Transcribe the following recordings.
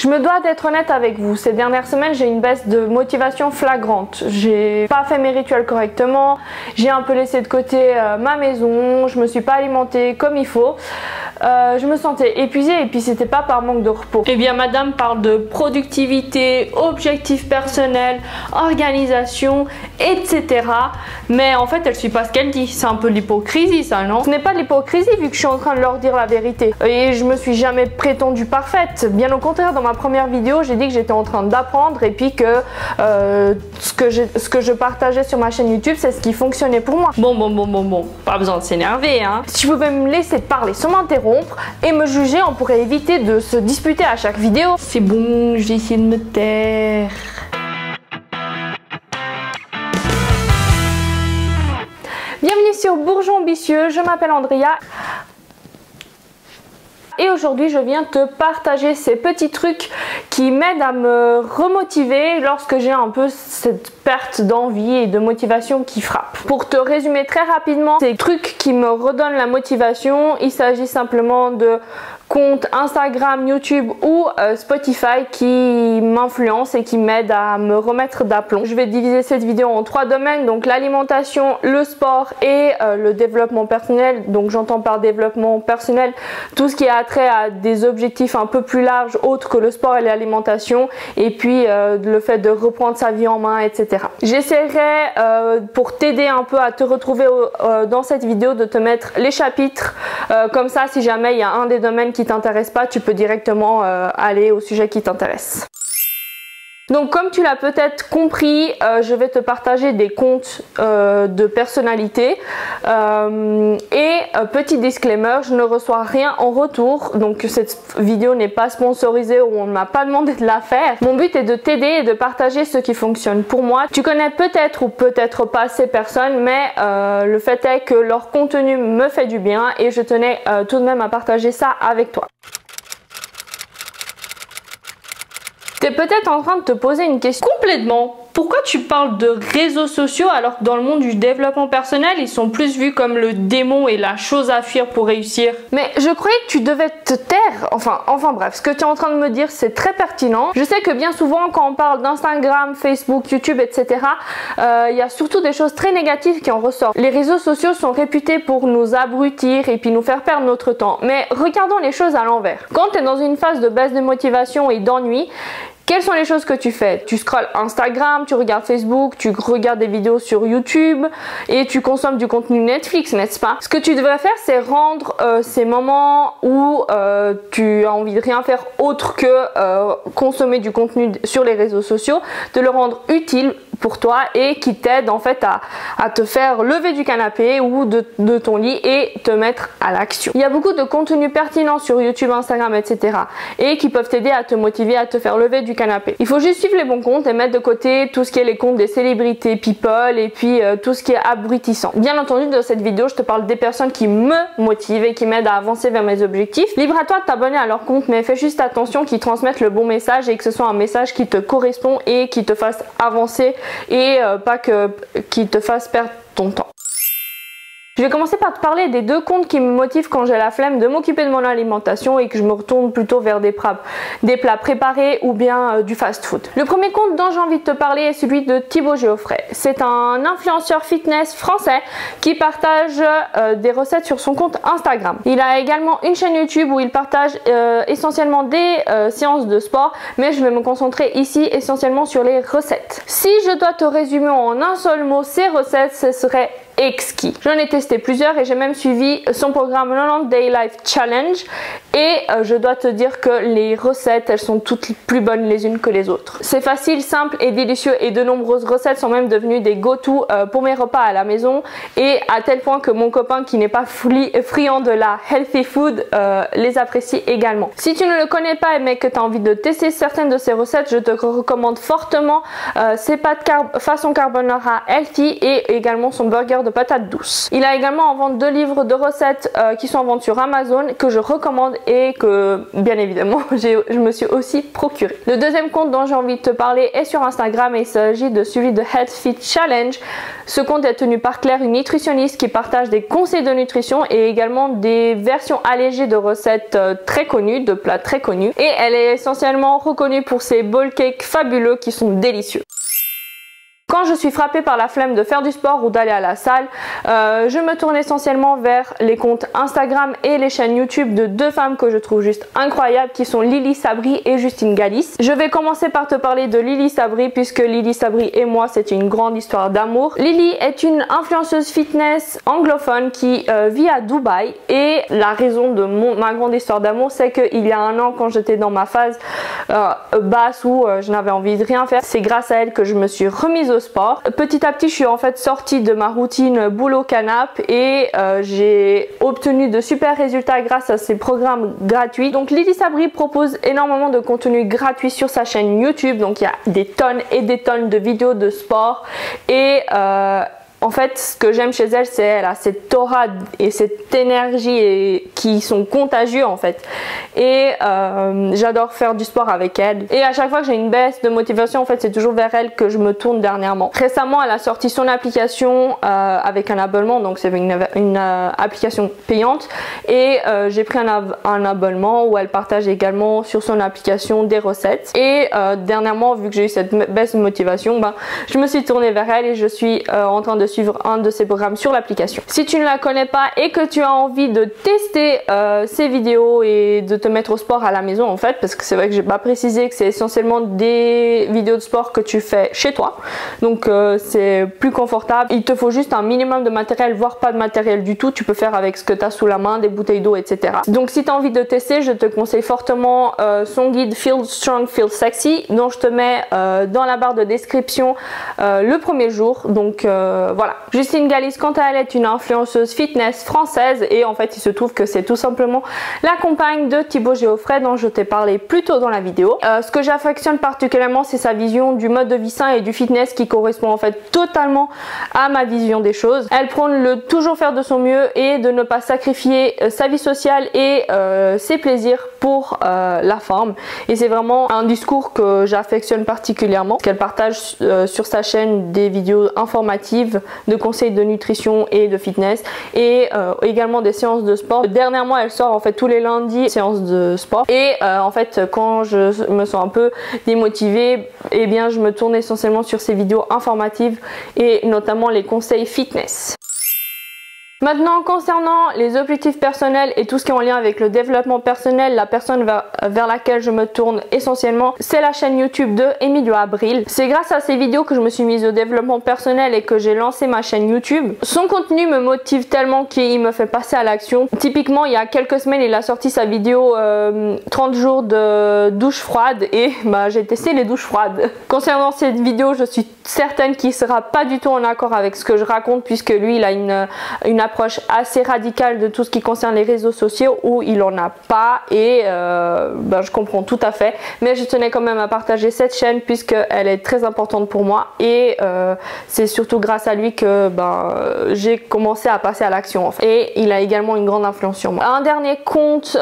Je me dois d'être honnête avec vous, ces dernières semaines j'ai une baisse de motivation flagrante. J'ai pas fait mes rituels correctement, j'ai un peu laissé de côté ma maison, je me suis pas alimentée comme il faut. Je me sentais épuisée et puis c'était pas par manque de repos. Eh bien madame parle de productivité, objectifs personnels, organisation, etc. Mais en fait elle suit pas ce qu'elle dit. C'est un peu de l'hypocrisie ça, non? Ce n'est pas de l'hypocrisie vu que je suis en train de leur dire la vérité. Et je me suis jamais prétendue parfaite. Bien au contraire, dans ma première vidéo j'ai dit que j'étais en train d'apprendre et puis que ce que je partageais sur ma chaîne YouTube c'est ce qui fonctionnait pour moi. Bon, pas besoin de s'énerver hein. Si tu pouvais me laisser parler sans m'interrompre et me juger, on pourrait éviter de se disputer à chaque vidéo. C'est bon, je vais essayer de me taire. Bienvenue sur Bourgeon Ambitieux, je m'appelle Andrea. Et aujourd'hui je viens te partager ces petits trucs qui m'aident à me remotiver lorsque j'ai un peu cette perte d'envie et de motivation qui frappe. Pour te résumer très rapidement ces trucs qui me redonnent la motivation, il s'agit simplement de comptes Instagram, YouTube ou Spotify qui m'influencent et qui m'aident à me remettre d'aplomb. Je vais diviser cette vidéo en 3 domaines, donc l'alimentation, le sport et le développement personnel. Donc j'entends par développement personnel tout ce qui a trait à des objectifs un peu plus larges autres que le sport et l'alimentation, et puis le fait de reprendre sa vie en main, etc. J'essaierai pour t'aider un peu à te retrouver dans cette vidéo de te mettre les chapitres, comme ça si jamais il y a un des domaines qui t'intéresse pas, tu peux directement aller au sujet qui t'intéresse. Donc comme tu l'as peut-être compris, je vais te partager des comptes de personnalité petit disclaimer, je ne reçois rien en retour, donc cette vidéo n'est pas sponsorisée ou on ne m'a pas demandé de la faire. Mon but est de t'aider et de partager ce qui fonctionne pour moi. Tu connais peut-être ou peut-être pas ces personnes, mais le fait est que leur contenu me fait du bien et je tenais tout de même à partager ça avec toi. T'es peut-être en train de te poser une question complètement. Pourquoi tu parles de réseaux sociaux alors que dans le monde du développement personnel, ils sont plus vus comme le démon et la chose à fuir pour réussir? Mais je croyais que tu devais te taire. Enfin bref, ce que tu es en train de me dire, c'est très pertinent. Je sais que bien souvent, quand on parle d'Instagram, Facebook, YouTube, etc., il y a surtout des choses très négatives qui en ressortent. Les réseaux sociaux sont réputés pour nous abrutir et puis nous faire perdre notre temps. Mais regardons les choses à l'envers. Quand tu es dans une phase de baisse de motivation et d'ennui, quelles sont les choses que tu fais? Tu scrolles Instagram, tu regardes Facebook, tu regardes des vidéos sur YouTube et tu consommes du contenu Netflix, n'est-ce pas? Ce que tu devrais faire, c'est rendre ces moments où tu as envie de rien faire autre que consommer du contenu sur les réseaux sociaux, de le rendre utile pour toi et qui t'aide en fait à te faire lever du canapé ou de ton lit et te mettre à l'action. Il y a beaucoup de contenu pertinent sur YouTube, Instagram, etc. et qui peuvent t'aider à te motiver à te faire lever du canapé. Il faut juste suivre les bons comptes et mettre de côté tout ce qui est les comptes des célébrités people et puis tout ce qui est abrutissant. Bien entendu, dans cette vidéo, je te parle des personnes qui me motivent et qui m'aident à avancer vers mes objectifs. Libre à toi de t'abonner à leur compte, mais fais juste attention qu'ils transmettent le bon message et que ce soit un message qui te correspond et qui te fasse avancer et pas qui te fasse perdre ton temps. Je vais commencer par te parler des 2 comptes qui me motivent quand j'ai la flemme de m'occuper de mon alimentation et que je me retourne plutôt vers des plats préparés ou bien du fast-food. Le premier compte dont j'ai envie de te parler est celui de Thibaut Geoffrey. C'est un influenceur fitness français qui partage des recettes sur son compte Instagram. Il a également une chaîne YouTube où il partage essentiellement des séances de sport, mais je vais me concentrer ici essentiellement sur les recettes. Si je dois te résumer en un seul mot ces recettes, ce serait exquis. J'en ai testé plusieurs et j'ai même suivi son programme 90 Day Life Challenge et je dois te dire que les recettes, elles sont toutes plus bonnes les unes que les autres. C'est facile, simple et délicieux et de nombreuses recettes sont même devenues des go-to pour mes repas à la maison et à tel point que mon copain qui n'est pas friand de la healthy food les apprécie également. Si tu ne le connais pas mais que tu as envie de tester certaines de ces recettes, je te recommande fortement ses pâtes façon carbonara healthy et également son burger de de patates douces. Il a également en vente 2 livres de recettes qui sont en vente sur Amazon que je recommande et que bien évidemment je me suis aussi procuré. Le deuxième compte dont j'ai envie de te parler est sur Instagram et il s'agit de celui de Health Fit Challenge. Ce compte est tenu par Claire, une nutritionniste qui partage des conseils de nutrition et également des versions allégées de recettes très connues, de plats très connus. Et elle est essentiellement reconnue pour ses bowl cakes fabuleux qui sont délicieux. Quand je suis frappée par la flemme de faire du sport ou d'aller à la salle, je me tourne essentiellement vers les comptes Instagram et les chaînes YouTube de 2 femmes que je trouve juste incroyables qui sont Lily Sabri et Justine Galis. Je vais commencer par te parler de Lily Sabri puisque Lily Sabri et moi c'est une grande histoire d'amour. Lily est une influenceuse fitness anglophone qui vit à Dubaï et la raison de ma grande histoire d'amour c'est qu'il y a un an quand j'étais dans ma phase basse où je n'avais envie de rien faire, c'est grâce à elle que je me suis remise au sport. Petit à petit je suis en fait sortie de ma routine boulot canap et j'ai obtenu de super résultats grâce à ces programmes gratuits. Donc Lily Sabri propose énormément de contenu gratuit sur sa chaîne YouTube, donc il y a des tonnes et des tonnes de vidéos de sport et en fait, ce que j'aime chez elle, c'est elle a cette aura et cette énergie qui sont contagieux en fait. Et j'adore faire du sport avec elle. Et à chaque fois que j'ai une baisse de motivation, en fait, c'est toujours vers elle que je me tourne dernièrement. Récemment, elle a sorti son application avec un abonnement, donc c'est une application payante. Et j'ai pris un abonnement où elle partage également sur son application des recettes. Et dernièrement, vu que j'ai eu cette baisse de motivation, je me suis tournée vers elle et je suis en train de suivre un de ses programmes sur l'application. Si tu ne la connais pas et que tu as envie de tester ses vidéos et de te mettre au sport à la maison en fait, parce que c'est vrai que j'ai pas précisé que c'est essentiellement des vidéos de sport que tu fais chez toi, donc c'est plus confortable. Il te faut juste un minimum de matériel, voire pas de matériel du tout. Tu peux faire avec ce que tu as sous la main, des bouteilles d'eau, etc. Donc si tu as envie de tester, je te conseille fortement son guide Feel Strong, Feel Sexy, dont je te mets dans la barre de description le premier jour. Donc voilà. Justine Galis, quant à elle, est une influenceuse fitness française et en fait il se trouve que c'est tout simplement la compagne de Thibaut Géoffrey dont je t'ai parlé plus tôt dans la vidéo. Ce que j'affectionne particulièrement, c'est sa vision du mode de vie sain et du fitness qui correspond en fait totalement à ma vision des choses. Elle prône le toujours faire de son mieux et de ne pas sacrifier sa vie sociale et ses plaisirs pour la forme, et c'est vraiment un discours que j'affectionne particulièrement. Qu'elle partage sur sa chaîne des vidéos informatives de conseils de nutrition et de fitness et également des séances de sport. Dernièrement elle sort en fait tous les lundis séances de sport et en fait quand je me sens un peu démotivée, eh bien je me tourne essentiellement sur ces vidéos informatives et notamment les conseils fitness. Maintenant, concernant les objectifs personnels et tout ce qui est en lien avec le développement personnel, la personne vers laquelle je me tourne essentiellement, c'est la chaîne YouTube de Emilio Abril. C'est grâce à ces vidéos que je me suis mise au développement personnel et que j'ai lancé ma chaîne YouTube. Son contenu me motive tellement qu'il me fait passer à l'action. Typiquement, il y a quelques semaines, il a sorti sa vidéo 30 jours de douche froide et j'ai testé les douches froides. Concernant cette vidéo, je suis certaine qu'il sera pas du tout en accord avec ce que je raconte puisque lui, il a une approche assez radicale de tout ce qui concerne les réseaux sociaux où il en a pas et je comprends tout à fait, mais je tenais quand même à partager cette chaîne puisque elle est très importante pour moi et c'est surtout grâce à lui que j'ai commencé à passer à l'action en fait. Et il a également une grande influence sur moi. Un dernier compte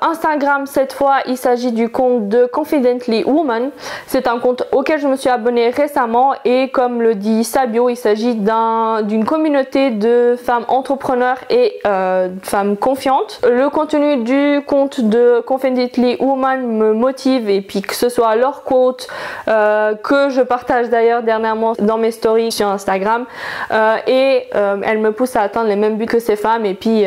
Instagram, cette fois il s'agit du compte de Confidently Woman. C'est un compte auquel je me suis abonnée récemment et comme le dit sa bio, il s'agit d'une communauté de femmes entrepreneurs et femmes confiantes. Le contenu du compte de Confidently Woman me motive et puis que ce soit leur quote que je partage d'ailleurs dernièrement dans mes stories sur Instagram elle me pousse à atteindre les mêmes buts que ces femmes et puis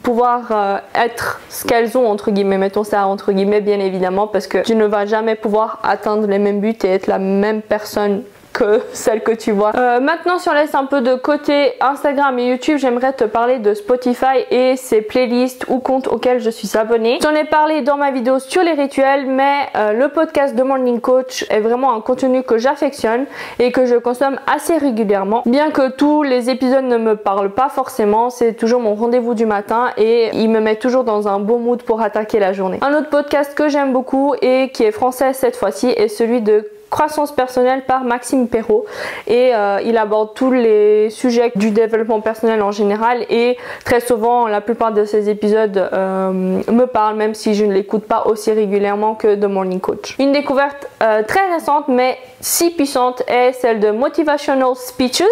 pouvoir être ce qu'elles ont entre guillemets, mettons ça entre guillemets bien évidemment parce que tu ne vas jamais pouvoir atteindre les mêmes buts et être la même personne que celle que tu vois. Maintenant, si on laisse un peu de côté Instagram et YouTube, j'aimerais te parler de Spotify et ses playlists ou comptes auxquels je suis abonnée. J'en ai parlé dans ma vidéo sur les rituels, mais le podcast de Morning Coach est vraiment un contenu que j'affectionne et que je consomme assez régulièrement. Bien que tous les épisodes ne me parlent pas forcément, c'est toujours mon rendez-vous du matin et il me met toujours dans un bon mood pour attaquer la journée. Un autre podcast que j'aime beaucoup et qui est français cette fois-ci est celui de Croissance personnelle par Maxime Perrault et il aborde tous les sujets du développement personnel en général et très souvent la plupart de ses épisodes me parlent même si je ne l'écoute pas aussi régulièrement que The Morning Coach. Une découverte très récente mais si puissante est celle de Motivational Speeches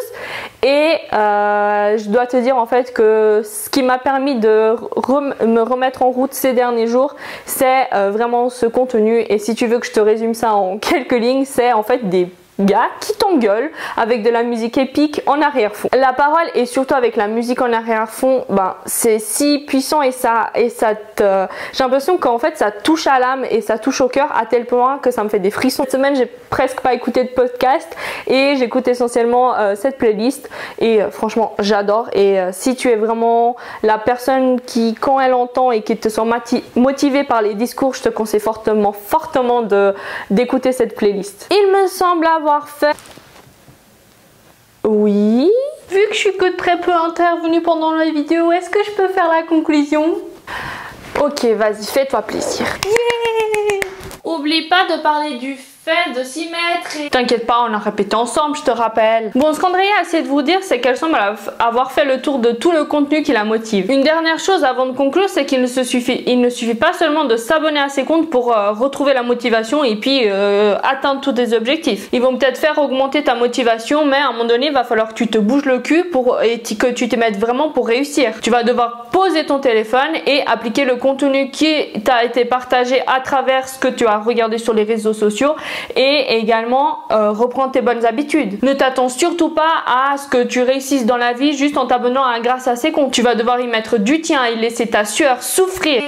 et je dois te dire en fait que ce qui m'a permis de me remettre en route ces derniers jours c'est vraiment ce contenu et si tu veux que je te résume ça en quelques lignes, c'est en fait des gars qui t'engueulent avec de la musique épique en arrière-fond. La parole et surtout avec la musique en arrière-fond, ben c'est si puissant et ça te... J'ai l'impression qu'en fait ça touche à l'âme et ça touche au cœur à tel point que ça me fait des frissons. Cette semaine j'ai presque pas écouté de podcast et j'écoute essentiellement cette playlist et franchement j'adore et si tu es vraiment la personne qui quand elle entend et qui te sent motivée par les discours, je te conseille fortement d'écouter cette playlist. Il me semble avoir fait... Oui. Vu que je suis que très peu intervenue pendant la vidéo, est-ce que je peux faire la conclusion? Ok, vas-y, fais-toi plaisir. Yeah. Oublie pas de parler du fait de s'y mettre et... T'inquiète pas, on a répété ensemble, je te rappelle. Bon, ce qu'Andrea a essayé de vous dire, c'est qu'elle semble avoir fait le tour de tout le contenu qui la motive. Une dernière chose avant de conclure, c'est qu'il ne suffit pas seulement de s'abonner à ses comptes pour retrouver la motivation et puis atteindre tous tes objectifs. Ils vont peut-être faire augmenter ta motivation, mais à un moment donné, il va falloir que tu te bouges le cul et que tu te mettes vraiment pour réussir. Tu vas devoir poser ton téléphone et appliquer le contenu qui t'a été partagé à travers ce que tu as regardé sur les réseaux sociaux et également reprendre tes bonnes habitudes. Ne t'attends surtout pas à ce que tu réussisses dans la vie juste en t'abonnant grâce à ces comptes. Tu vas devoir y mettre du tien, y laisser ta sueur souffrir.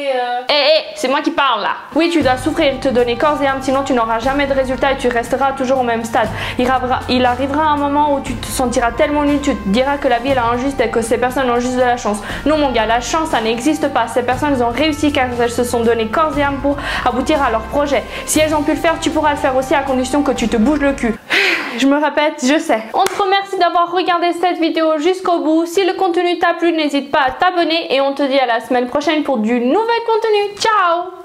C'est moi qui parle là. Oui, tu dois souffrir, te donner corps et âme, sinon tu n'auras jamais de résultat et tu resteras toujours au même stade. Il arrivera un moment où tu te sentiras tellement nul, tu te diras que la vie est injuste et que ces personnes ont juste de la chance. Non mon gars, la chance ça n'existe pas. Ces personnes elles ont réussi car elles se sont donné corps et âme pour aboutir à leur projet. Si elles ont pu le faire, tu pourras le faire aussi à condition que tu te bouges le cul. Je me répète, je sais. On te remercie d'avoir regardé cette vidéo jusqu'au bout. Si le contenu t'a plu, n'hésite pas à t'abonner et on te dit à la semaine prochaine pour du nouvel contenu. Ciao!